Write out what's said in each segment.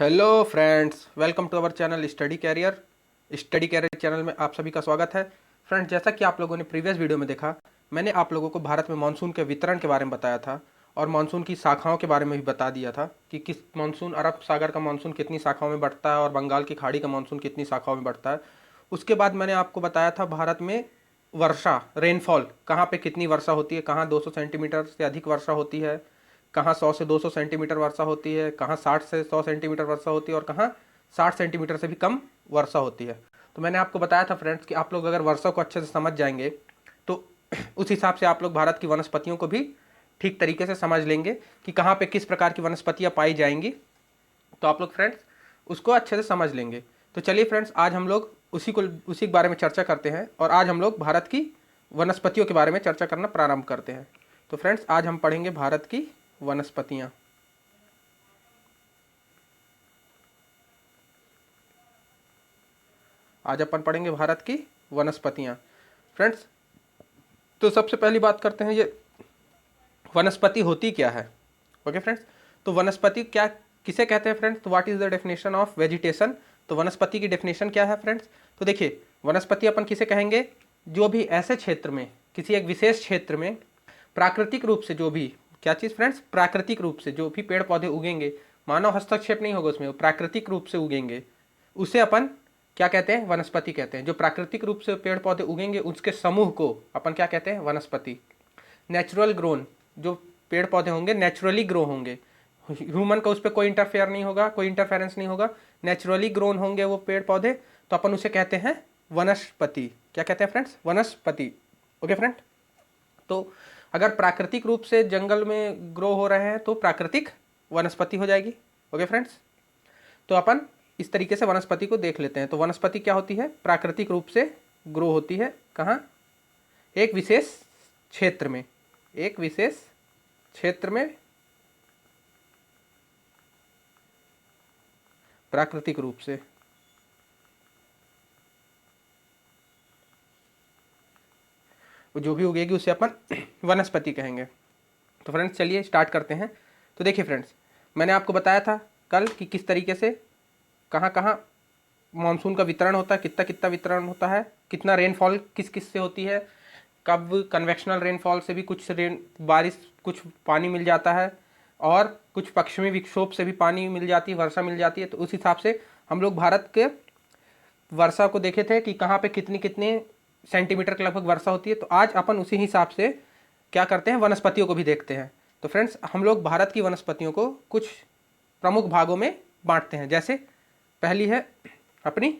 Hello friends, welcome to our channel study career channel में आप सभी का स्वागत है। फ्रेंड्स, जैसा कि आप लोगों ने प्रीवियस वीडियो में देखा, मैंने आप लोगों को भारत में मानसून के वितरण के बारे में बताया था और मानसून की शाखाओं के बारे में भी बता दिया था कि किस मानसून, अरब सागर का मानसून कितनी शाखाओं में बढ़ता है और बंगाल की खाड़ी का मानसून कितनी शाखाओं में बढ़ता है। उसके बाद मैंने आपको बताया था भारत में वर्षा, रेनफॉल, कहाँ पे कितनी वर्षा होती है, कहाँ 200 सेंटीमीटर से अधिक वर्षा होती है, कहाँ 100 से 200 सेंटीमीटर वर्षा होती है, कहाँ 60 से 100 सेंटीमीटर वर्षा होती है और कहाँ 60 सेंटीमीटर से भी कम वर्षा होती है। तो मैंने आपको बताया था फ्रेंड्स कि आप लोग अगर वर्षा को अच्छे से समझ जाएंगे तो उस हिसाब से आप लोग भारत की वनस्पतियों को भी ठीक तरीके से समझ लेंगे कि कहाँ पे किस प्रकार की वनस्पतियाँ पाई जाएंगी। तो आप लोग फ्रेंड्स उसको अच्छे से समझ लेंगे। तो चलिए फ्रेंड्स, आज हम लोग उसी के बारे में चर्चा करते हैं और आज हम लोग भारत की वनस्पतियों के बारे में चर्चा करना प्रारंभ करते हैं। तो फ्रेंड्स, आज हम पढ़ेंगे भारत की वनस्पतियां। आज अपन पढ़ेंगे भारत की वनस्पतियां। फ्रेंड्स, तो सबसे पहली बात करते हैं, ये वनस्पति होती क्या है। ओके फ्रेंड्स, तो वनस्पति क्या किसे कहते हैं फ्रेंड्स। तो what is the definition of vegetation. तो वनस्पति की डेफिनेशन क्या है फ्रेंड्स। तो देखिए, वनस्पति अपन किसे कहेंगे, जो भी ऐसे क्षेत्र में, किसी एक विशेष क्षेत्र में प्राकृतिक रूप से जो भी, क्या चीज़ फ्रेंड्स, प्राकृतिक रूप से जो भी पेड़ पौधे उगेंगे, मानव हस्तक्षेप नहीं होगा उसमें, वो प्राकृतिक रूप से उगेंगे, उसे अपन क्या कहते हैं, वनस्पति कहते हैं। जो प्राकृतिक रूप से पेड़ पौधे उगेंगे उसके समूह को अपन क्या कहते हैं, वनस्पति। नेचुरल ग्रोन, जो पेड़ पौधे होंगे नेचुरली ग्रो होंगे, ह्यूमन का उस पर कोई इंटरफेयर नहीं होगा, कोई इंटरफेरेंस नहीं होगा, नेचुरली ग्रोन होंगे वो पेड़ पौधे, तो अपन उसे कहते हैं वनस्पति। क्या कहते हैं फ्रेंड्स, वनस्पति। ओके फ्रेंड, तो अगर प्राकृतिक रूप से जंगल में ग्रो हो रहे हैं तो प्राकृतिक वनस्पति हो जाएगी। ओके फ्रेंड्स, तो अपन इस तरीके से वनस्पति को देख लेते हैं। तो वनस्पति क्या होती है, प्राकृतिक रूप से ग्रो होती है, कहाँ, एक विशेष क्षेत्र में, एक विशेष क्षेत्र में प्राकृतिक रूप से। जो भी उगेगी उसे अपन वनस्पति कहेंगे। तो फ्रेंड्स चलिए स्टार्ट करते हैं। तो देखिए फ्रेंड्स, मैंने आपको बताया था कल कि किस तरीके से कहाँ कहाँ मानसून का वितरण होता है, कितना कितना वितरण होता है, कितना रेनफॉल किस किस से होती है, कब कन्वेक्शनल रेनफॉल से भी कुछ बारिश, कुछ पानी मिल जाता है और कुछ पश्चिमी विक्षोभ से भी पानी मिल जाती है, वर्षा मिल जाती है। तो उस हिसाब से हम लोग भारत के वर्षा को देखे थे कि कहाँ पे कितनी कितने सेंटीमीटर के लगभग वर्षा होती है। तो आज अपन उसी हिसाब से क्या करते हैं, वनस्पतियों को भी देखते हैं। तो फ्रेंड्स, हम लोग भारत की वनस्पतियों को कुछ प्रमुख भागों में बांटते हैं। जैसे पहली है अपनी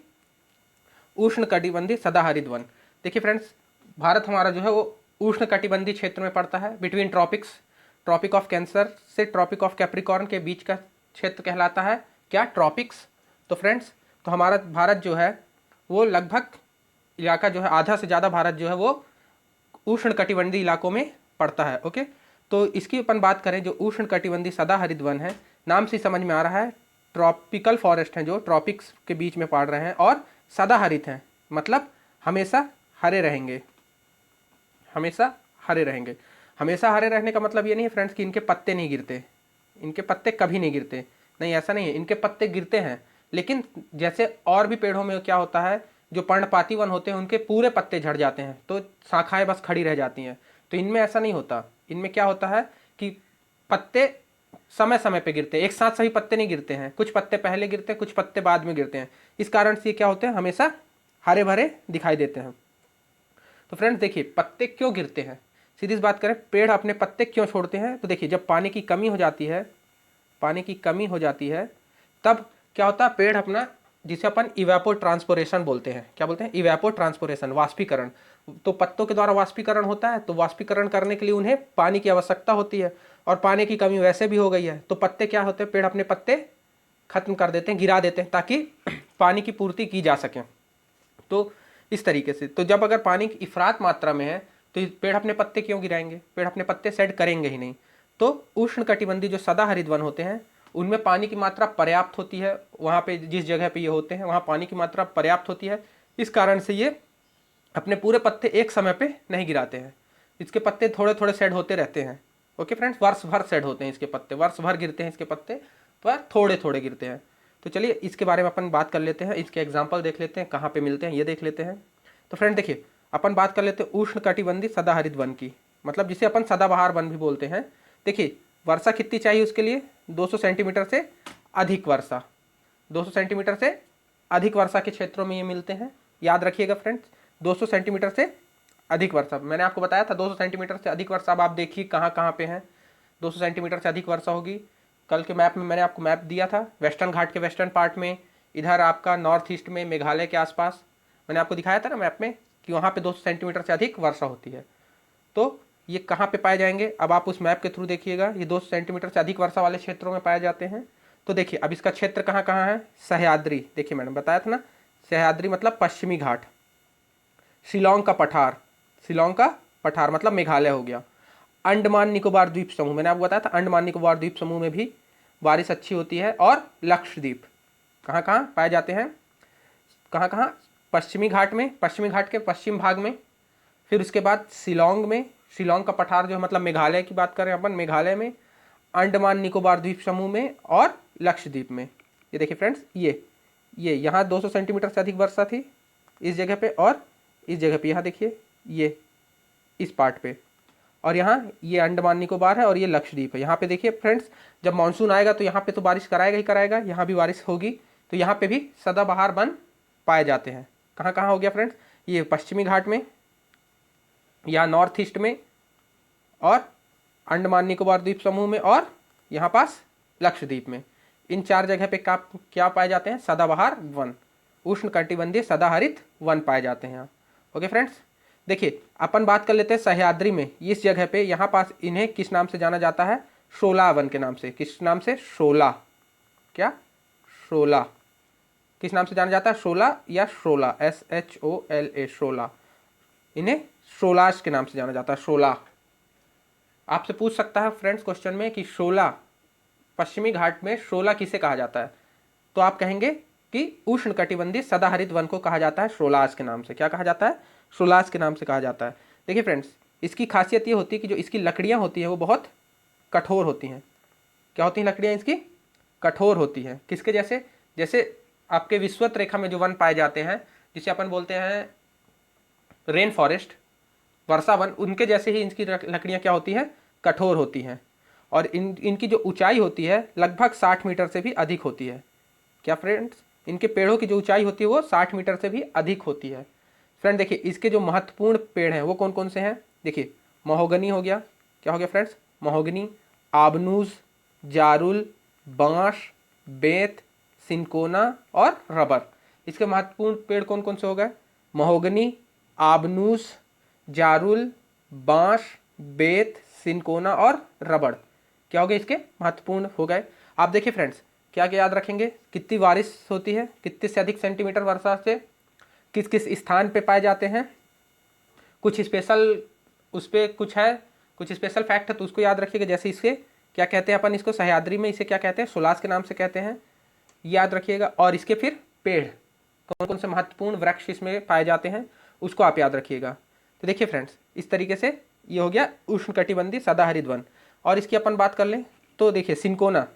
उष्णकटिबंधीय सदाहरित वन। देखिए फ्रेंड्स, भारत हमारा जो है वो उष्णकटिबंधीय क्षेत्र में पड़ता है, between tropics, tropic of cancer से ट्रॉपिक ऑफ कैप्रिकॉर्न के बीच का क्षेत्र कहलाता है क्या, ट्रॉपिक्स। तो फ्रेंड्स, तो हमारा भारत जो है वो लगभग इलाका जो है, आधा से ज़्यादा भारत जो है वो उष्णकटिबंधीय इलाकों में पड़ता है। ओके, तो इसकी अपन बात करें, जो उष्णकटिबंधीय सदाहरित वन है, नाम से समझ में आ रहा है, ट्रॉपिकल फॉरेस्ट हैं जो ट्रॉपिक्स के बीच में पड़ रहे हैं और सदाहरित हैं, मतलब हमेशा हरे रहेंगे, हमेशा हरे रहेंगे। हमेशा हरे रहने का मतलब ये नहीं है फ्रेंड्स कि इनके पत्ते नहीं गिरते, इनके पत्ते कभी नहीं गिरते, नहीं, ऐसा नहीं है, इनके पत्ते गिरते हैं, लेकिन जैसे और भी पेड़ों में क्या होता है, जो पर्णपाती वन होते हैं उनके पूरे पत्ते झड़ जाते हैं, तो शाखाएं बस खड़ी रह जाती हैं। तो इनमें ऐसा नहीं होता, इनमें क्या होता है कि पत्ते समय समय पे गिरते हैं, एक साथ सभी पत्ते नहीं गिरते हैं, कुछ पत्ते पहले गिरते हैं, कुछ पत्ते बाद में गिरते हैं। इस कारण से क्या होते हैं, हमेशा हरे भरे दिखाई देते हैं। तो फ्रेंड्स देखिए, पत्ते क्यों गिरते हैं, सीधी सी बात करें, पेड़ अपने पत्ते क्यों छोड़ते हैं। तो देखिए, जब पानी की कमी हो जाती है, पानी की कमी हो जाती है, तब क्या होता है, पेड़ अपना, जिसे अपन इवेपो ट्रांसपोरेशन बोलते हैं, क्या बोलते हैं, इवेपो ट्रांसपोरेशन, वाष्पीकरण। तो पत्तों के द्वारा वाष्पीकरण होता है, तो वाष्पीकरण करने के लिए उन्हें पानी की आवश्यकता होती है और पानी की कमी वैसे भी हो गई है, तो पत्ते क्या होते हैं, पेड़ अपने पत्ते खत्म कर देते हैं, गिरा देते हैं, ताकि पानी की पूर्ति की जा सके। तो इस तरीके से, तो जब अगर पानी की इफरात मात्रा में है तो पेड़ अपने पत्ते क्यों गिराएंगे, पेड़ अपने पत्ते सेट करेंगे ही नहीं। तो उष्णकटिबंधीय जो सदाहरित वन होते हैं उनमें पानी की मात्रा पर्याप्त होती है, वहाँ पे जिस जगह पे ये होते हैं वहाँ पानी की मात्रा पर्याप्त होती है, इस कारण से ये अपने पूरे पत्ते एक समय पे नहीं गिराते हैं, इसके पत्ते थोड़े थोड़े सेड होते रहते हैं। ओके फ्रेंड्स, वर्ष भर सेड होते हैं इसके पत्ते, वर्ष भर गिरते हैं इसके पत्ते, पर थोड़े थोड़े गिरते हैं। तो चलिए इसके बारे में अपन बात कर लेते हैं, इसके एग्जाम्पल देख लेते हैं, कहाँ पे मिलते हैं ये देख लेते हैं। तो फ्रेंड देखिए, अपन बात कर लेते हैं उष्ण कटिबंधीय सदाहरित वन की, मतलब जिसे अपन सदाबहार वन भी बोलते हैं। देखिए वर्षा कितनी चाहिए उसके लिए, 200 सेंटीमीटर से अधिक वर्षा, 200 सेंटीमीटर से अधिक वर्षा के क्षेत्रों में ये मिलते हैं। याद रखिएगा फ्रेंड्स, 200 सेंटीमीटर से अधिक वर्षा, मैंने आपको बताया था 200 सेंटीमीटर से अधिक वर्षा। अब आप देखिए कहाँ कहाँ पे हैं 200 सेंटीमीटर से अधिक वर्षा होगी। कल के मैप में मैंने आपको मैप दिया था, वेस्टर्न घाट के वेस्टर्न पार्ट में, इधर आपका नॉर्थ ईस्ट में मेघालय के आसपास, मैंने आपको दिखाया था ना मैप में कि वहाँ पे 200 सेंटीमीटर से अधिक वर्षा होती है। तो ये कहाँ पे पाए जाएंगे, अब आप उस मैप के थ्रू देखिएगा, ये 200 सेंटीमीटर से अधिक वर्षा वाले क्षेत्रों में पाए जाते हैं। तो देखिए अब इसका क्षेत्र कहाँ कहाँ है, सह्याद्री, देखिए मैंने बताया था ना, सह्याद्री मतलब पश्चिमी घाट, शिलोंग का पठार, शिलोंग का पठार मतलब मेघालय हो गया, अंडमान निकोबार द्वीप समूह, मैंने आपको बताया था अंडमान निकोबार द्वीप समूह में भी बारिश अच्छी होती है, और लक्षद्वीप कहाँ कहाँ पाए जाते हैं, कहाँ कहाँ, पश्चिमी घाट में, पश्चिमी घाट के पश्चिम भाग में, फिर उसके बाद शिलोंग में, शिलोंग का पठार जो है मतलब मेघालय की बात करें अपन, मेघालय में, अंडमान निकोबार द्वीप समूह में, और लक्षद्वीप में। ये देखिए फ्रेंड्स, ये यहाँ 200 सेंटीमीटर से अधिक वर्षा थी इस जगह पे, और इस जगह पे यहाँ देखिए ये इस पार्ट पे, और यहाँ ये अंडमान निकोबार है और ये लक्षद्वीप है। यहाँ पे देखिए फ्रेंड्स, जब मानसून आएगा तो यहाँ पे तो बारिश कराएगा ही कराएगा, यहाँ भी बारिश होगी, तो यहाँ पे भी सदाबहार वन पाए जाते हैं। कहाँ कहाँ हो गया फ्रेंड्स, ये पश्चिमी घाट में, यहाँ नॉर्थ ईस्ट में, और अंडमान निकोबार द्वीप समूह में, और यहाँ पास लक्षद्वीप में। इन 4 जगह पे क्या पाए जाते हैं, सदाबहार वन, उष्ण कटिबंधीय सदाहरित वन पाए जाते हैं यहाँ। ओके फ्रेंड्स, देखिए अपन बात कर लेते हैं सह्याद्री में, इस जगह पे यहाँ पास इन्हें किस नाम से जाना जाता है, शोला वन के नाम से। किस नाम से, शोला, क्या, शोला, किस नाम से जाना जाता है, शोला या शोला, SHOLA, शोला, इन्हें शोलाश के नाम से जाना जाता है, शोला। आपसे पूछ सकता है फ्रेंड्स क्वेश्चन में कि शोला, पश्चिमी घाट में शोला किसे कहा जाता है, तो आप कहेंगे कि उष्ण कटिबंधीय सदाहरित वन को कहा जाता है शोलाश के नाम से। क्या कहा जाता है, शोलाश के नाम से कहा जाता है। देखिए फ्रेंड्स, इसकी खासियत ये होती है कि जो इसकी लकड़ियाँ होती हैं वो बहुत कठोर होती हैं। क्या होती हैं लकड़ियाँ इसकी, कठोर होती हैं। किसके जैसे, जैसे आपके विषुवत रेखा में जो वन पाए जाते हैं, जिसे अपन बोलते हैं रेन फॉरेस्ट, वर्षा वन, उनके जैसे ही इनकी लकड़ियाँ क्या होती हैं, कठोर होती हैं। और इनकी जो ऊंचाई होती है लगभग 60 मीटर से भी अधिक होती है। क्या फ्रेंड्स, इनके पेड़ों की जो ऊंचाई होती है वो 60 मीटर से भी अधिक होती है। फ्रेंड देखिए इसके जो महत्वपूर्ण पेड़ हैं वो कौन कौन से हैं, देखिए महोगनी हो गया, क्या हो गया फ्रेंड्स, महोगनी, आबनूज, जारुल, बांस, बेत, सिनकोना और रबर। इसके महत्वपूर्ण पेड़ कौन कौन से हो गए, महोगनी, आबनूज, जारुल, बांस, बेत, सिनकोना और रबड़। क्या हो गए इसके महत्वपूर्ण हो गए। आप देखिए फ्रेंड्स, क्या क्या याद रखेंगे, कितनी बारिश होती है, कितने से अधिक सेंटीमीटर वर्षा से किस किस स्थान पे पाए जाते हैं, कुछ स्पेशल उस पर कुछ है, कुछ स्पेशल फैक्ट है तो उसको याद रखिएगा। जैसे इसके क्या कहते हैं अपन, इसको सह्याद्री में इसे क्या कहते हैं, सोलास के नाम से कहते हैं, याद रखिएगा। और इसके फिर पेड़ कौन कौन से महत्वपूर्ण वृक्ष इसमें पाए जाते हैं उसको आप याद रखिएगा। तो देखिए फ्रेंड्स, इस तरीके से ये हो गया उष्ण कटिबंधीय सदाहरित वन। और इसकी अपन बात कर लें तो देखिए सिनकोना,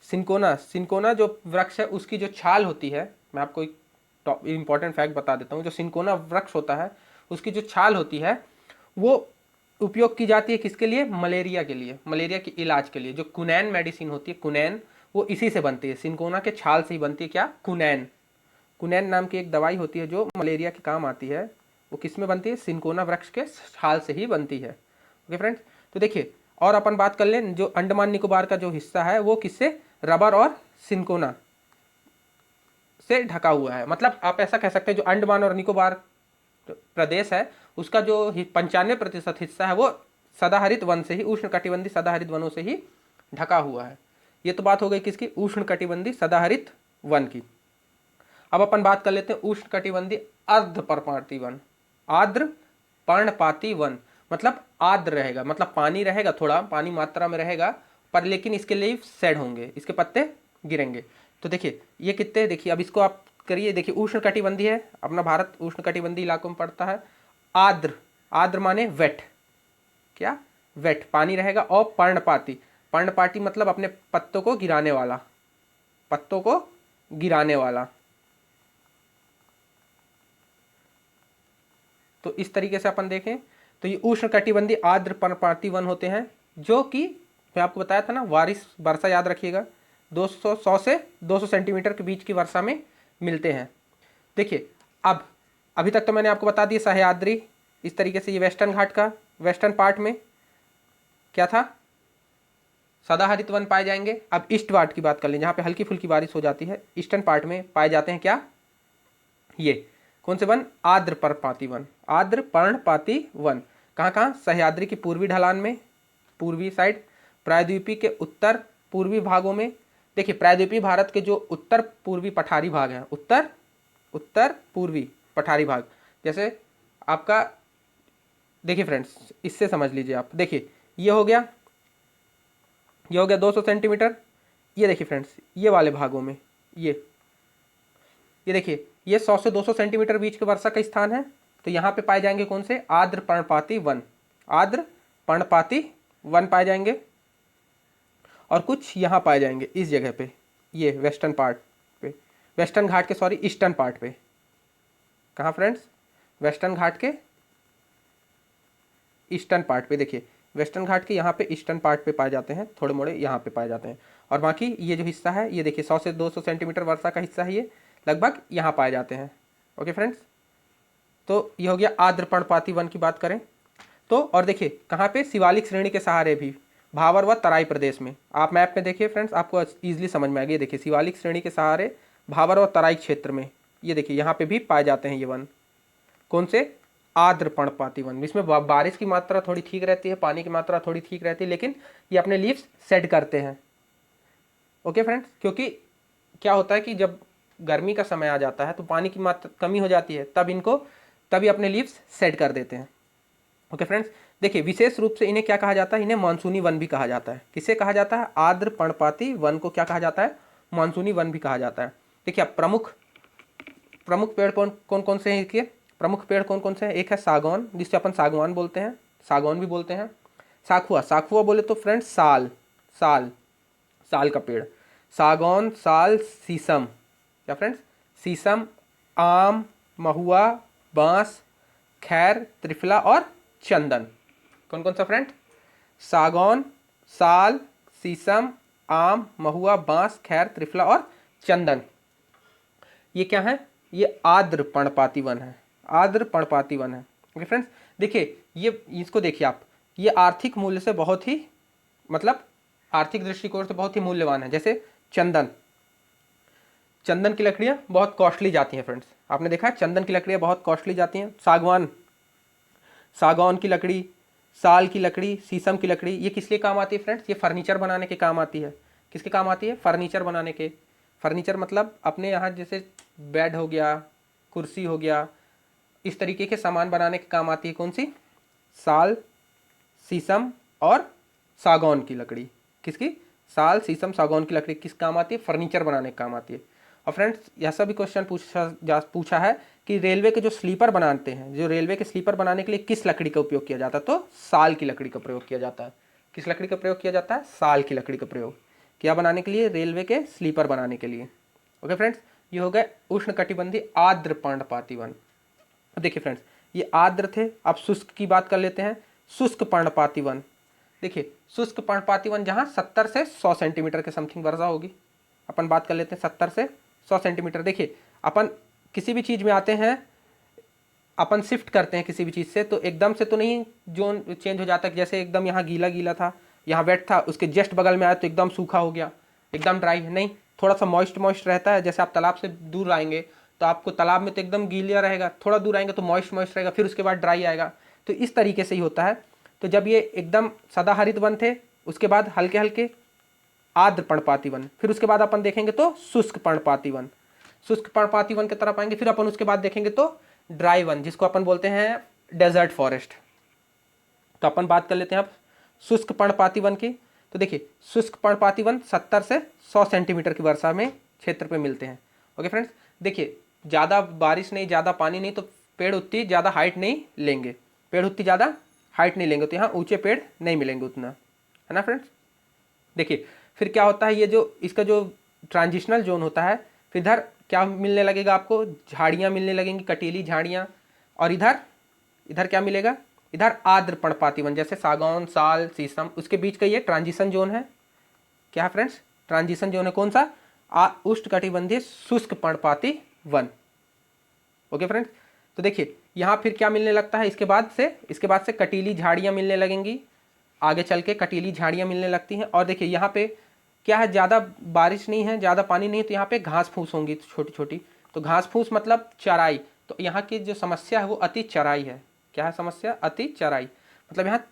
सिनकोना, सिनकोना जो वृक्ष है उसकी जो छाल होती है, मैं आपको एक इंपॉर्टेंट फैक्ट बता देता हूँ, जो सिनकोना वृक्ष होता है उसकी जो छाल होती है वो उपयोग की जाती है किसके लिए, मलेरिया के लिए, मलेरिया के इलाज के लिए। जो कुनैन मेडिसिन होती है, कुनैन, वो इसी से बनती है, सिनकोना के छाल से ही बनती है। क्या, कुनैन, कुनैन नाम की एक दवाई होती है जो मलेरिया के काम आती है, वो किस में बनती है, सिनकोना वृक्ष के छाल से ही बनती है। ओके फ्रेंड्स, तो देखिए और अपन बात कर लें, जो अंडमान निकोबार का जो हिस्सा है वो किससे, रबर और सिनकोना से ढका हुआ है। मतलब आप ऐसा कह सकते हैं जो अंडमान और निकोबार प्रदेश है उसका जो 95% हिस्सा है वो सदाहरित वन से ही, उष्ण कटिबंधीय सदाहरित वनों से ही ढका हुआ है। ये तो बात हो गई किसकी, उष्ण कटिबंधीय सदाहरित वन की। अब अपन बात कर लेते हैं उष्ण कटिबंधीय अर्ध पर्णपाती वन। आर्द्र पर्णपाती वन मतलब आर्द्र रहेगा, मतलब पानी रहेगा, थोड़ा पानी मात्रा में रहेगा, पर लेकिन इसके लिए सेड होंगे, इसके पत्ते गिरेंगे। तो देखिए ये कितने, देखिए अब इसको आप करिए, देखिए उष्ण कटिबंधीय है, अपना भारत उष्ण कटिबंधीय इलाकों में पड़ता है। आर्द्र, आर्द्र माने वेट, क्या, वेट पानी रहेगा। और पर्णपाती, पर्णपाती मतलब अपने पत्तों को गिराने वाला, पत्तों को गिराने वाला। तो इस तरीके से अपन देखें तो ये उष्णकटिबंधीय आर्द्र पर्णपाती वन होते हैं, जो कि मैं आपको बताया था ना, वर्षा याद रखिएगा 100 से 200 सेंटीमीटर के बीच की वर्षा में मिलते हैं। देखिए अब अभी तक तो मैंने आपको बता दिया सह्याद्री, इस तरीके से ये वेस्टर्न घाट का वेस्टर्न पार्ट में क्या था, सदाहरित वन पाए जाएंगे। अब ईस्ट पार्ट की बात कर लें, जहाँ पे हल्की फुल्की बारिश हो जाती है, ईस्टर्न पार्ट में पाए जाते हैं क्या, ये कौन से वन, आर्द्र पर्णपाती वन। आर्द्र पर्णपाती वन कहाँ कहाँ, सह्याद्री की पूर्वी ढलान में, पूर्वी साइड, प्रायद्वीपीय के उत्तर पूर्वी भागों में। देखिए प्रायद्वीपीय भारत के जो उत्तर पूर्वी पठारी भाग हैं, उत्तर पूर्वी पठारी भाग, जैसे आपका देखिए फ्रेंड्स, इससे समझ लीजिए आप, देखिए ये हो गया 200 सेंटीमीटर। ये देखिए फ्रेंड्स, ये वाले भागों में ये देखिए ये 100 से 200 सेंटीमीटर बीच के वर्षा का स्थान है। तो यहाँ पे पाए जाएंगे कौन से, आर्द्र पर्णपाती वन। आर्द्र पर्णपाती वन पाए जाएंगे। और कुछ यहाँ पाए जाएंगे इस जगह पे, ये वेस्टर्न पार्ट पे, वेस्टर्न घाट के सॉरी ईस्टर्न पार्ट पे। कहाँ फ्रेंड्स, वेस्टर्न घाट के ईस्टर्न पार्ट पे। देखिए वेस्टर्न घाट के यहाँ पे ईस्टर्न पार्ट पे पाए जाते हैं, थोड़े मोड़े यहाँ पे पाए जाते हैं। और बाकी ये जो हिस्सा है, ये देखिए 100 से 200 सेंटीमीटर वर्षा का हिस्सा है, ये लगभग यहाँ पाए जाते हैं। ओके फ्रेंड्स, तो ये हो गया आर्द्र पर्णपाती वन की बात करें तो। और देखिए कहाँ पे, शिवालिक श्रेणी के सहारे भी, भावर व तराई प्रदेश में। आप मैप में देखिए फ्रेंड्स, आपको ईजिली समझ में आएगी। ये देखिए शिवालिक श्रेणी के सहारे भावर व तराई क्षेत्र में, ये देखिए यहाँ पे भी पाए जाते हैं ये वन। कौन से, आर्द्र पर्णपाती वन। इसमें बारिश की मात्रा थोड़ी ठीक रहती है, पानी की मात्रा थोड़ी ठीक रहती है, लेकिन ये अपने लीव्स शेड करते हैं। ओके फ्रेंड्स, क्योंकि क्या होता है कि जब गर्मी का समय आ जाता है तो पानी की मात्रा कमी हो जाती है, तभी अपने लीव्स शेड कर देते हैं। ओके फ्रेंड्स, देखिए विशेष रूप से इन्हें क्या कहा जाता है, इन्हें मानसूनी वन भी कहा जाता है। किसे कहा जाता है, आर्द्र पर्णपाती वन को क्या कहा जाता है, मानसूनी वन भी कहा जाता है। देखिए अब प्रमुख पेड़ कौन कौन से हैं, देखिए प्रमुख पेड़ कौन कौन से हैं। एक है सागौन, जिससे अपन सागवान बोलते हैं, सागौन भी बोलते हैं। साखुआ बोले तो फ्रेंड्स साल का पेड़, सागौन, साल, शीशम, क्या फ्रेंड्स, शीशम, आम, महुआ, बांस, खैर, त्रिफला और चंदन। कौन कौन सा फ्रेंड, सागौन, साल, शीशम, आम, महुआ, बांस, खैर, त्रिफला और चंदन। ये क्या है, ये आर्द्र पर्णपाती वन है, आर्द्र पर्णपाती वन है। ओके फ्रेंड्स, देखिए ये इसको देखिए आप, ये आर्थिक मूल्य से बहुत ही, मतलब आर्थिक दृष्टिकोण से बहुत ही मूल्यवान है। जैसे चंदन की लकड़ियाँ बहुत कॉस्टली जाती हैं फ्रेंड्स, आपने देखा है चंदन की लकड़ियाँ बहुत कॉस्टली जाती हैं। सागौन की लकड़ी, साल की लकड़ी, शीशम की लकड़ी, ये किस लिए काम आती है फ्रेंड्स, ये फर्नीचर बनाने के काम आती है। किसके काम आती है, फर्नीचर बनाने के। फर्नीचर मतलब अपने यहाँ जैसे बेड हो गया, कुर्सी हो गया, इस तरीके के सामान बनाने के काम आती है। कौन सी, साल, शीशम और सागौन की लकड़ी। किसकी, साल, शीशम, सागौन की लकड़ी किस काम आती है, फर्नीचर बनाने के काम आती है। और फ्रेंड्स ऐसा भी क्वेश्चन पूछा है कि रेलवे के जो स्लीपर बनाते हैं, जो रेलवे के स्लीपर बनाने के लिए किस लकड़ी का उपयोग किया जाता है, तो साल की लकड़ी का प्रयोग किया जाता है। किस लकड़ी का प्रयोग किया जाता है, साल की लकड़ी का प्रयोग। क्या बनाने के लिए, रेलवे के स्लीपर बनाने के लिए। ओके फ्रेंड्स, ये हो गए उष्णकटिबंधीय आर्द्र पर्णपाती वन। देखिए फ्रेंड्स, ये आर्द्र थे। अब शुष्क की बात कर लेते हैं, शुष्क पर्णपाती वन। देखिए शुष्क पर्णपाती वन जहाँ 70 से 100 सेंटीमीटर के समथिंग वर्षा होगी। अपन बात कर लेते हैं 70 से 100 सेंटीमीटर। देखिए अपन किसी भी चीज़ में आते हैं, अपन शिफ्ट करते हैं किसी भी चीज़ से, तो एकदम से तो नहीं जोन चेंज हो जाता है। जैसे एकदम यहाँ गीला गीला था, यहाँ वेट था, उसके जस्ट बगल में आया तो एकदम सूखा हो गया, एकदम ड्राई नहीं, थोड़ा सा मॉइस्ट रहता है। जैसे आप तालाब से दूर आएंगे तो आपको तालाब में तो एकदम गीला रहेगा, थोड़ा दूर आएंगे तो मॉइस्ट रहेगा, फिर उसके बाद ड्राई आएगा। तो इस तरीके से ही होता है। तो जब ये एकदम सदाहरित वन थे, उसके बाद हल्के हल्के आर्द्र पर्णपाती वन, फिर उसके बाद अपन देखेंगे तो शुष्क पर्णपाती वन, शुष्क पर्णपाती वन की तरफ आएंगे। फिर अपन उसके बाद देखेंगे तो ड्राई वन, जिसको अपन बोलते हैं डेजर्ट फॉरेस्ट। तो अपन बात कर लेते हैं अब शुष्क पर्णपाती वन की। तो देखिए शुष्क पर्णपाती वन 70 से 100 सेंटीमीटर की वर्षा में क्षेत्र पे मिलते हैं। ओके फ्रेंड्स, देखिए ज़्यादा बारिश नहीं, ज़्यादा पानी नहीं, तो पेड़ उतनी ज़्यादा हाइट नहीं लेंगे, तो यहाँ ऊंचे पेड़ नहीं मिलेंगे उतना, है ना फ्रेंड्स। देखिए फिर क्या होता है, ये जो इसका जो ट्रांजिशनल जोन होता है। फिर इधर क्या मिलने लगेगा आपको, झाड़ियाँ मिलने लगेंगी, कटीली झाड़ियाँ। और इधर इधर क्या मिलेगा, इधर आर्द्र पर्णपाती वन, जैसे सागौन, साल, शीशम, उसके बीच का ये ट्रांजिशन जोन है। क्या है फ्रेंड्स, ट्रांजिशन जोन है कौन सा, उष्णकटिबंधीय शुष्क पर्णपाती वन। ओके फ्रेंड्स, तो देखिए यहाँ फिर क्या मिलने लगता है, इसके बाद से कटीली झाड़ियाँ मिलने लगेंगी, आगे चल के कटीली झाड़ियाँ मिलने लगती हैं। और देखिए यहाँ पे क्या है, ज़्यादा बारिश नहीं है, ज़्यादा पानी नहीं है, तो यहाँ पे घास फूस होंगी छोटी छोटी। तो घास फूस मतलब चराई। तो यहाँ की जो समस्या है वो अति चराई है। क्या है समस्या, अति चराई, मतलब यहाँ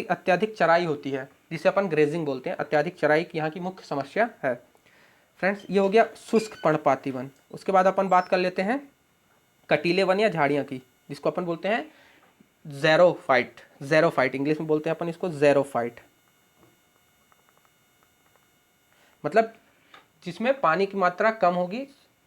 अत्यधिक चराई होती है, जिसे अपन ग्रेजिंग बोलते हैं। अत्यधिक चराई की यहाँ की मुख्य समस्या है। फ्रेंड्स ये हो गया शुष्क पर्णपाती वन। उसके बाद अपन बात कर लेते हैं कटीले वन या झाड़ियाँ की, जिसको अपन बोलते हैं ज़ेरोफाइट। ज़ेरोफाइट इंग्लिश में बोलते हैं अपन इसको ज़ेरोफाइट, मतलब जिसमें पानी की मात्रा कम होगी।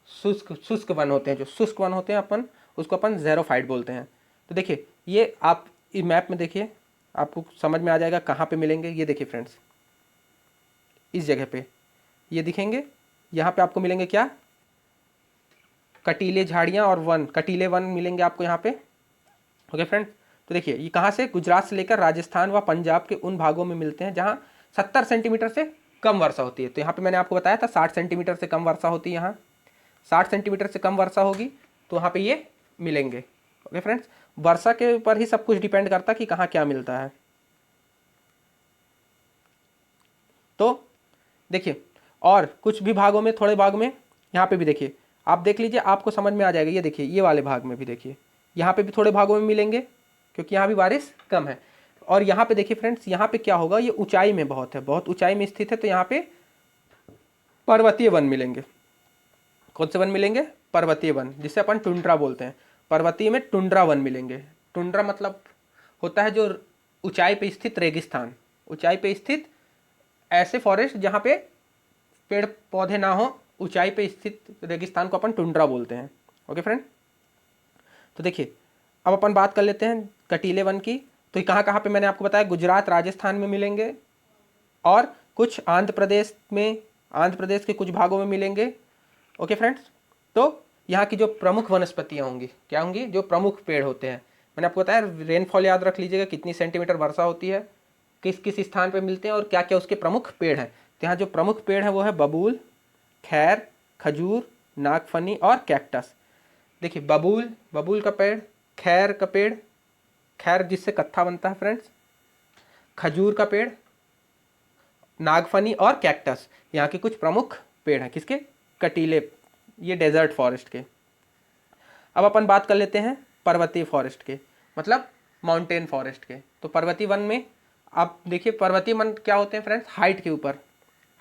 शुष्क वन होते हैं, जो शुष्क वन होते हैं अपन उसको अपन ज़ेरोफाइट बोलते हैं। तो देखिए ये आप इस मैप में देखिए, आपको समझ में आ जाएगा कहाँ पे मिलेंगे। ये देखिए फ्रेंड्स, इस जगह पे ये दिखेंगे, यहाँ पे आपको मिलेंगे क्या, कटीले झाड़ियाँ और वन, कटीले वन मिलेंगे आपको यहाँ पे। ओके फ्रेंड्स, तो देखिए ये कहाँ से, गुजरात से लेकर राजस्थान व पंजाब के उन भागों में मिलते हैं जहाँ 70 सेंटीमीटर से कम वर्षा होती है। तो यहाँ पे मैंने आपको बताया था 60 सेंटीमीटर से कम वर्षा होती है, यहाँ 60 सेंटीमीटर से कम वर्षा होगी तो वहाँ पे ये मिलेंगे। ओके फ्रेंड्स, वर्षा के ऊपर ही सब कुछ डिपेंड करता है कि कहाँ क्या मिलता है। तो देखिए और कुछ भी भागों में, थोड़े भाग में यहाँ पे भी देखिए, आप देख लीजिए आपको समझ में आ जाएगा। ये देखिए ये वाले भाग में भी देखिए, यहाँ पे भी थोड़े भागों में मिलेंगे क्योंकि यहाँ भी बारिश कम है। और यहाँ पे देखिए फ्रेंड्स, यहाँ पे क्या होगा, ये ऊंचाई में बहुत है, बहुत ऊंचाई में स्थित है, तो यहाँ पे पर्वतीय वन मिलेंगे। कौन से वन मिलेंगे, पर्वतीय वन, जिसे अपन टुंड्रा बोलते हैं। पर्वतीय में टुंड्रा वन मिलेंगे। टुंड्रा मतलब होता है जो ऊंचाई पे स्थित रेगिस्तान, ऊंचाई पे स्थित ऐसे फॉरेस्ट जहाँ पे पेड़ पौधे ना हो, ऊंचाई पे स्थित रेगिस्तान को अपन टुंड्रा बोलते हैं। ओके फ्रेंड, तो देखिए अब अपन बात कर लेते हैं कटीले वन की। तो ये कहाँ कहाँ पे मैंने आपको बताया, गुजरात राजस्थान में मिलेंगे और कुछ आंध्र प्रदेश में, आंध्र प्रदेश के कुछ भागों में मिलेंगे। ओके फ्रेंड्स, तो यहाँ की जो प्रमुख वनस्पतियाँ होंगी, क्या होंगी, जो प्रमुख पेड़ होते हैं, मैंने आपको बताया। रेनफॉल याद रख लीजिएगा, कितनी सेंटीमीटर वर्षा होती है, किस किस स्थान पे मिलते हैं और क्या क्या उसके प्रमुख पेड़ हैं। तो यहाँ जो प्रमुख पेड़ है वो है बबूल, खैर, खजूर, नागफनी और कैक्टस। देखिए बबूल का पेड़, खैर का पेड़, खैर जिससे कत्था बनता है फ्रेंड्स, खजूर का पेड़, नागफनी और कैक्टस यहाँ के कुछ प्रमुख पेड़ हैं। किसके, कटीले, ये डेजर्ट फॉरेस्ट के। अब अपन बात कर लेते हैं पर्वतीय फॉरेस्ट के, मतलब माउंटेन फॉरेस्ट के। तो पर्वतीय वन में आप देखिए, पर्वतीय वन क्या होते हैं फ्रेंड्स, हाइट के ऊपर,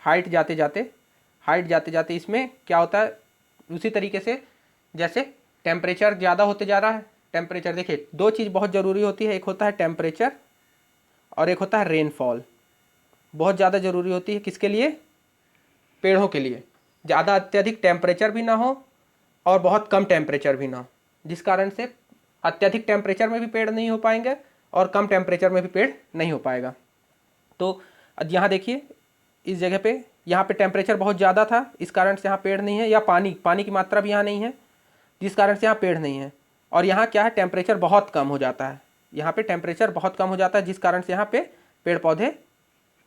हाइट जाते जाते इसमें क्या होता है, उसी तरीके से जैसे टेम्परेचर ज़्यादा होते जा रहा है। टेम्परेचर देखिए, दो चीज़ बहुत ज़रूरी होती है, एक होता है टेम्परेचर और एक होता है रेनफॉल। बहुत ज़्यादा ज़रूरी होती है किसके लिए, पेड़ों के लिए। ज़्यादा अत्यधिक टेम्परेचर भी ना हो और बहुत कम टेम्परेचर भी ना हो, जिस कारण से अत्यधिक टेम्परेचर में भी पेड़ नहीं हो पाएंगे और कम टेम्परेचर में भी पेड़ नहीं हो पाएगा। तो यहाँ देखिए इस जगह पे, यहाँ पे टेम्परेचर बहुत ज़्यादा था, इस कारण से यहाँ पेड़ नहीं है, या पानी की मात्रा भी यहाँ नहीं है, जिस कारण से यहाँ पेड़ नहीं है। और यहाँ क्या है, टेम्परेचर बहुत कम हो जाता है, यहाँ पे टेम्परेचर बहुत कम हो जाता है, जिस कारण से यहाँ पे पेड़ पौधे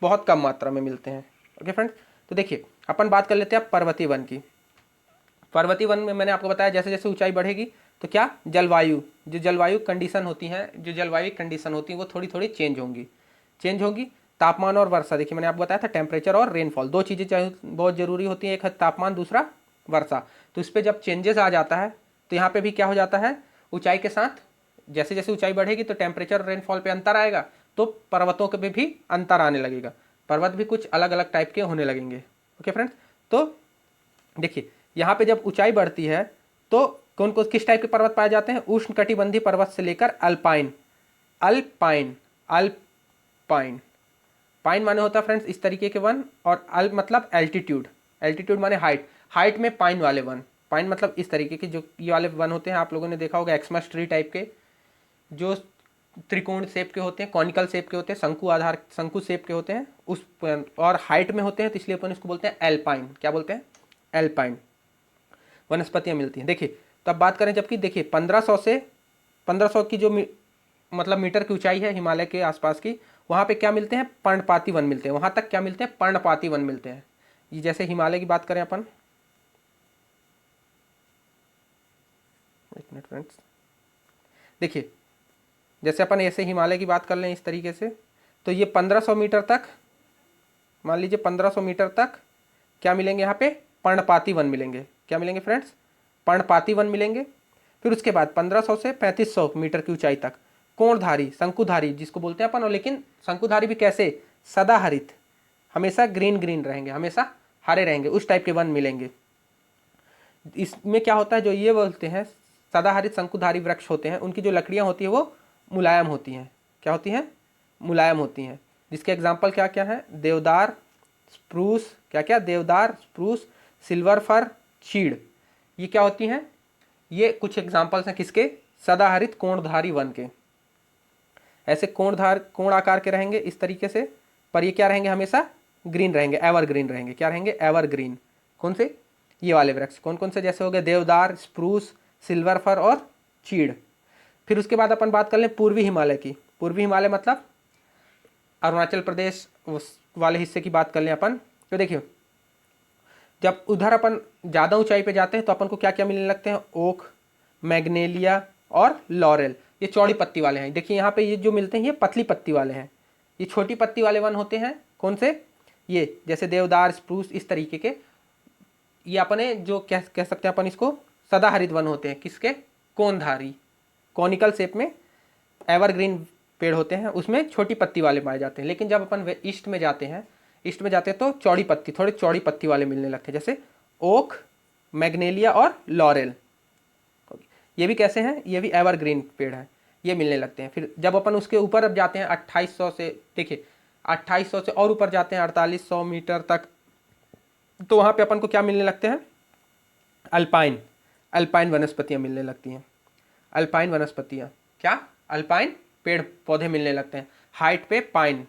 बहुत कम मात्रा में मिलते हैं। ओके फ्रेंड्स, तो देखिए अपन बात कर लेते हैं पर्वतीय वन की। पर्वतीय वन में मैंने आपको बताया जैसे जैसे ऊंचाई बढ़ेगी तो क्या, जलवायु कंडीशन होती हैं, जो जलवायु कंडीशन होती हैं वो थोड़ी थोड़ी चेंज होंगी। तापमान और वर्षा, देखिए मैंने आपको बताया था टेम्परेचर और रेनफॉल, दो चीज़ें चाहिए, बहुत ज़रूरी होती हैं, एक है तापमान, दूसरा वर्षा। तो इस पर जब चेंजेस आ जाता है तो यहाँ पे भी क्या हो जाता है, ऊंचाई के साथ जैसे जैसे ऊंचाई बढ़ेगी तो टेम्परेचर और रेनफॉल पे अंतर आएगा, तो पर्वतों के पे भी अंतर आने लगेगा, पर्वत भी कुछ अलग अलग टाइप के होने लगेंगे। ओके फ्रेंड्स, तो देखिए यहाँ पे जब ऊंचाई बढ़ती है तो कौन कौन किस टाइप के पर्वत पाए जाते हैं, उष्णकटिबंधीय पर्वत से लेकर अल्पाइन पाइन माने होता है फ्रेंड्स इस तरीके के वन, और अल्प मतलब एल्टीट्यूड माने हाइट में पाइन वाले वन। पाइन मतलब इस तरीके के, जो ये वाले वन होते हैं, आप लोगों ने देखा होगा एक्समस ट्री टाइप के, जो त्रिकोण शेप के होते हैं, कॉनिकल शेप के होते हैं, शंकु शेप के होते हैं, उस और हाइट में होते हैं, तो इसलिए अपन इसको बोलते हैं एल्पाइन। क्या बोलते हैं, एल्पाइन वनस्पतियाँ मिलती हैं। देखिए तब बात करें जबकि देखिए 1500 से 1500 की जो मतलब मीटर की ऊंचाई है हिमालय के आसपास की, वहाँ पे क्या मिलते हैं, पर्णपाती वन मिलते हैं। वहाँ तक क्या मिलते हैं, पर्णपाती वन मिलते हैं। ये जैसे हिमालय की बात करें अपन, एक मिनट फ्रेंड्स, देखिए जैसे अपन ऐसे हिमालय की बात कर लें इस तरीके से, तो ये 1500 मीटर तक, मान लीजिए 1500 मीटर तक क्या मिलेंगे यहाँ पे, पर्णपाती वन मिलेंगे। क्या मिलेंगे फ्रेंड्स, पर्णपाती वन मिलेंगे। फिर उसके बाद 1500 से 3500 मीटर की ऊंचाई तक कोणधारी, शंकुधारी जिसको बोलते हैं अपन, और लेकिन शंकुधारी भी कैसे, सदाहरित, हमेशा ग्रीन ग्रीन रहेंगे, हमेशा हरे रहेंगे, उस टाइप के वन मिलेंगे। इसमें क्या होता है, जो ये बोलते हैं सदाहरित शंकुधारी वृक्ष होते हैं, उनकी जो लकड़ियाँ होती है वो मुलायम होती हैं। क्या होती हैं, मुलायम होती हैं। जिसके एग्जाम्पल क्या क्या है, देवदार, स्प्रूस, क्या क्या, देवदार, स्प्रूस, सिल्वर फर, चीड़, ये क्या होती हैं, ये कुछ एग्जाम्पल्स हैं किसके, सदाहरित कोणधारी वन के। ऐसे कोण आकार के रहेंगे इस तरीके से, पर ये क्या रहेंगे, हमेशा ग्रीन रहेंगे, एवर ग्रीन रहेंगे। क्या रहेंगे, एवर ग्रीन। कौन से, ये वाले वृक्ष। कौन कौन से, जैसे हो गए देवदार, स्प्रूस, सिल्वर फर और चीड़। फिर उसके बाद अपन बात कर लें पूर्वी हिमालय की। पूर्वी हिमालय मतलब अरुणाचल प्रदेश उस वाले हिस्से की बात कर लें अपन, तो देखिए जब उधर अपन ज़्यादा ऊंचाई पे जाते हैं तो अपन को क्या क्या मिलने लगते हैं, ओक, मैग्नेलिया और लॉरेल, ये चौड़ी पत्ती वाले हैं। देखिए यहाँ पे ये जो मिलते हैं ये पतली पत्ती वाले हैं, ये छोटी पत्ती वाले वन होते हैं। कौन से, ये जैसे देवदार, स्प्रूस, इस तरीके के, ये अपने जो कह सकते हैं अपन इसको सदाहरित वन होते हैं। किसके, कोणधारी, कॉनिकल शेप में एवरग्रीन पेड़ होते हैं, उसमें छोटी पत्ती वाले पाए जाते हैं। लेकिन जब अपन ईस्ट में जाते हैं, तो चौड़ी पत्ती, थोड़ी चौड़ी पत्ती वाले मिलने लगते हैं, जैसे ओक, मैग्नेलिया और लॉरेल। ये भी कैसे हैं, ये भी एवरग्रीन पेड़ है, ये मिलने लगते हैं। फिर जब अपन उसके ऊपर अब जाते हैं 2800 से, देखिए 2800 से और ऊपर जाते हैं 4800 मीटर तक, तो वहाँ पे अपन को क्या मिलने लगते हैं, अल्पाइन, अल्पाइन वनस्पतियाँ मिलने लगती हैं। अल्पाइन वनस्पतियाँ, क्या, अल्पाइन पेड़ पौधे मिलने लगते हैं। हाइट पे पाइन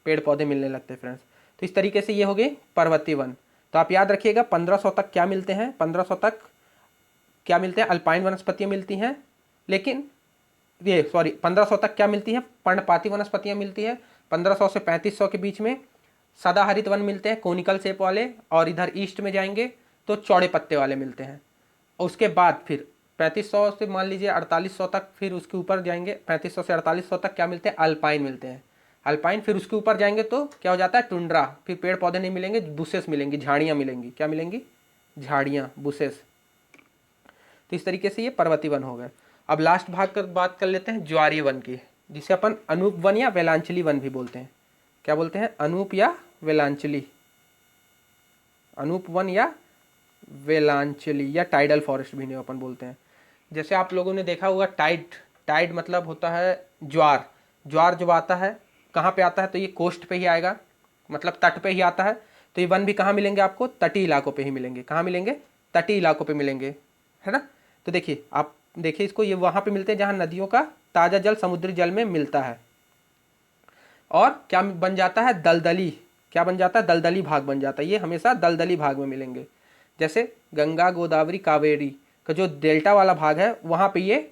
पेड़ पौधे मिलने लगते हैं फ्रेंड्स। तो इस तरीके से ये हो गए पर्वतीय वन। तो आप याद रखिएगा 1500 तक क्या मिलते हैं, 1500 तक क्या मिलते हैं, अल्पाइन वनस्पतियाँ मिलती हैं। लेकिन ये 1500 तक क्या मिलती हैं, पर्णपाती वनस्पतियाँ मिलती हैं। 1500 से 3500 के बीच में सदाहरित वन मिलते हैं, कोनिकल शेप वाले, और इधर ईस्ट में जाएंगे तो चौड़े पत्ते वाले मिलते हैं। उसके बाद फिर 3500 से मान लीजिए 4800 तक, फिर उसके ऊपर जाएंगे 3500 से 4800 तक क्या मिलते हैं, अल्पाइन मिलते हैं, अल्पाइन। फिर उसके ऊपर जाएंगे तो क्या हो जाता है, टुंड्रा, फिर पेड़ पौधे नहीं मिलेंगे, बुशेस मिलेंगी, झाड़ियाँ मिलेंगी। क्या मिलेंगी, झाड़ियाँ, बुशेस। तो इस तरीके से ये पर्वतीय वन हो गए। अब लास्ट बात कर लेते हैं ज्वारीय वन की, जिसे अपन अनूप वन या वेलांचली वन भी बोलते हैं। क्या बोलते हैं, अनूप या वेलांचली, अनूप वन या वेलांचली, या टाइडल फॉरेस्ट भी नहीं अपन बोलते हैं। जैसे आप लोगों ने देखा होगा टाइड मतलब होता है ज्वार। ज्वार जब आता है कहाँ पे आता है, तो ये कोस्ट पे ही आएगा, मतलब तट पे ही आता है। तो ये वन भी कहाँ मिलेंगे आपको, तटीय इलाकों पे ही मिलेंगे। कहाँ मिलेंगे, तटीय इलाकों पे मिलेंगे, है ना। तो देखिए आप देखिए इसको, ये वहाँ पे मिलते हैं जहाँ नदियों का ताज़ा जल समुद्री जल में मिलता है। और क्या बन जाता है, दलदली, क्या बन जाता है, दलदली भाग बन जाता है। ये हमेशा दलदली भाग में मिलेंगे। जैसे गंगा, गोदावरी, कावेरी का जो डेल्टा वाला भाग है, वहाँ पे ये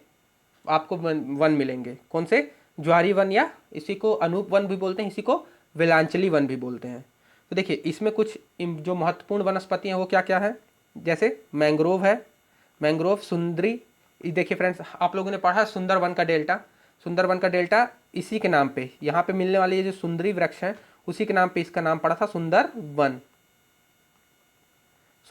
आपको वन मिलेंगे। कौन से, ज्वारीय वन, या इसी को अनूप वन भी बोलते हैं, इसी को वेलांचली वन भी बोलते हैं। तो देखिए इसमें कुछ जो महत्वपूर्ण वनस्पति हैं वो क्या क्या है, जैसे मैंग्रोव है, मैंग्रोव, सुंदरी। देखिए फ्रेंड्स, आप लोगों ने पढ़ा सुंदरवन का डेल्टा, सुंदरवन का डेल्टा इसी के नाम पे, यहाँ पे मिलने वाले ये जो सुंदरी वृक्ष हैं उसी के नाम पे इसका नाम पड़ा था सुंदरवन।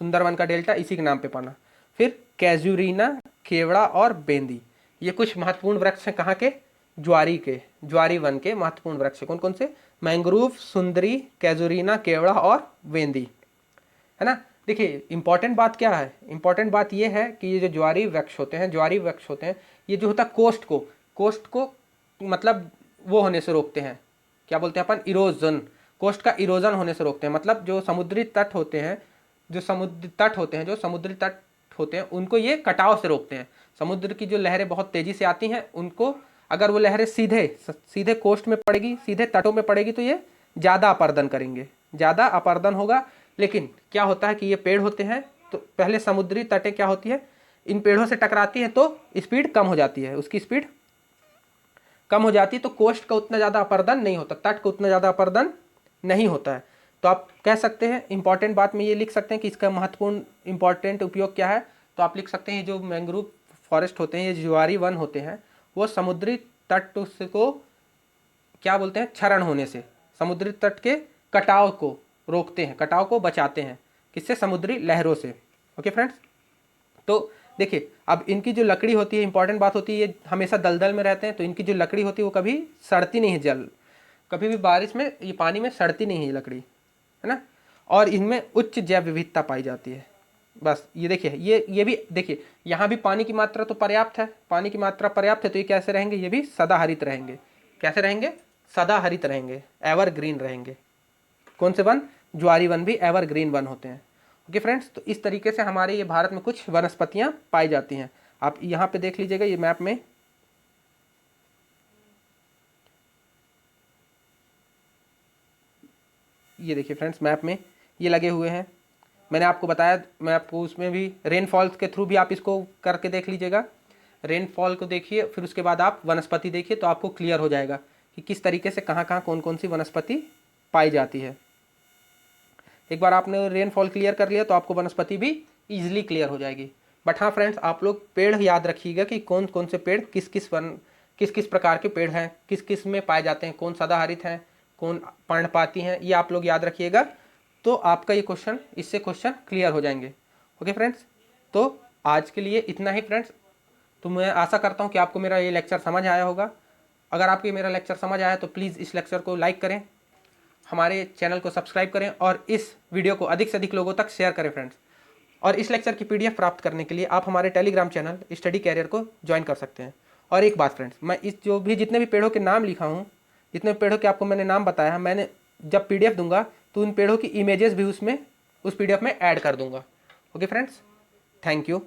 सुंदरवन का डेल्टा इसी के नाम पे पड़ा। फिर कैजुरीना, केवड़ा और बेंदी, ये कुछ महत्वपूर्ण वृक्ष हैं कहाँ के, ज्वारी वन के महत्वपूर्ण वृक्ष। कौन कौन से, मैंग्रोव, सुंदरी, कैजुरीना, केवड़ा और वेंदी, है ना। देखिए इंपॉर्टेंट बात क्या है, इंपॉर्टेंट बात ये है कि ये जो ज्वारीय वृक्ष होते हैं, ये जो होता है कोस्ट को मतलब वो होने से रोकते हैं। क्या बोलते हैं अपन, इरोजन, कोस्ट का इरोजन होने से रोकते हैं। मतलब जो समुद्री तट होते हैं, जो समुद्री तट होते हैं उनको ये कटाव से रोकते हैं। समुद्र की जो लहरें बहुत तेजी से आती हैं, उनको अगर वो लहरें सीधे कोस्ट में पड़ेगी, सीधे तटों में पड़ेगी, तो ये ज़्यादा अपर्दन करेंगे, ज़्यादा अपर्दन होगा। लेकिन क्या होता है कि ये पेड़ होते हैं, तो पहले समुद्री तटें क्या होती है, इन पेड़ों से टकराती है तो स्पीड कम हो जाती है, उसकी स्पीड कम हो जाती है, तो कोस्ट का उतना ज़्यादा अपर्दन नहीं होता, तट का उतना ज़्यादा अपर्दन नहीं होता है। तो आप कह सकते हैं, इंपॉर्टेंट बात में ये लिख सकते हैं कि इसका महत्वपूर्ण इंपॉर्टेंट उपयोग क्या है। तो आप लिख सकते हैं जो मैंग्रोव फॉरेस्ट होते हैं, ये ज्वारी वन होते हैं, वो समुद्री तट को क्या बोलते हैं, क्षरण होने से, समुद्री तट के कटाव को रोकते हैं, कटाव को बचाते हैं, किससे, समुद्री लहरों से। ओके फ्रेंड्स, तो देखिए अब इनकी जो लकड़ी होती है, इंपॉर्टेंट बात होती है, ये हमेशा दलदल में रहते हैं, तो इनकी जो लकड़ी होती है वो कभी सड़ती नहीं है, जल कभी भी बारिश में, ये पानी में सड़ती नहीं है ये लकड़ी, है ना। और इनमें उच्च जैव विविधता पाई जाती है। बस ये देखिए, ये भी देखिए, यहाँ भी पानी की मात्रा तो पर्याप्त है, पानी की मात्रा पर्याप्त है, तो ये कैसे रहेंगे, ये भी सदाहरित रहेंगे। कैसे रहेंगे, सदाहरित रहेंगे, एवरग्रीन रहेंगे। कौन से वन, ज्वारी वन भी एवरग्रीन वन होते हैं। ओके फ्रेंड्स, तो इस तरीके से हमारे ये भारत में कुछ वनस्पतियां पाई जाती हैं। आप यहाँ पे देख लीजिएगा, ये मैप में ये देखिए फ्रेंड्स, मैप में ये लगे हुए हैं। मैंने आपको बताया, मैं आपको उसमें भी रेनफॉल्स के थ्रू भी आप इसको करके देख लीजिएगा। रेनफॉल को देखिए, फिर उसके बाद आप वनस्पति देखिए, तो आपको क्लियर हो जाएगा कि किस तरीके से कहाँ कहाँ कौन कौन सी वनस्पति पाई जाती है। एक बार आपने रेनफॉल क्लियर कर लिया तो आपको वनस्पति भी ईजिली क्लियर हो जाएगी। बट हाँ फ्रेंड्स, आप लोग पेड़ याद रखिएगा कि कौन कौन से पेड़ किस किस प्रकार के पेड़ हैं, किस किस में पाए जाते हैं, कौन सदाहरित हैं, कौन पर्णपाती हैं, ये आप लोग याद रखिएगा। तो आपका ये क्वेश्चन, इससे क्वेश्चन क्लियर हो जाएंगे। ओके फ्रेंड्स, तो आज के लिए इतना ही फ्रेंड्स। तो मैं आशा करता हूँ कि आपको मेरा ये लेक्चर समझ आया होगा। अगर आपको मेरा लेक्चर समझ आया तो प्लीज़ इस लेक्चर को लाइक करें, हमारे चैनल को सब्सक्राइब करें और इस वीडियो को अधिक से अधिक लोगों तक शेयर करें फ्रेंड्स। और इस लेक्चर की पीडीएफ प्राप्त करने के लिए आप हमारे टेलीग्राम चैनल स्टडी कैरियर को ज्वाइन कर सकते हैं। और एक बात फ्रेंड्स, मैं इस जो भी जितने भी पेड़ों के नाम लिखा हूँ, जितने पेड़ों के आपको मैंने नाम बताया, मैंने जब पीडीएफ दूंगा तो उन पेड़ों की इमेजेस भी उसमें उस पीडीएफ में ऐड कर दूंगा। Okay friends, thank you.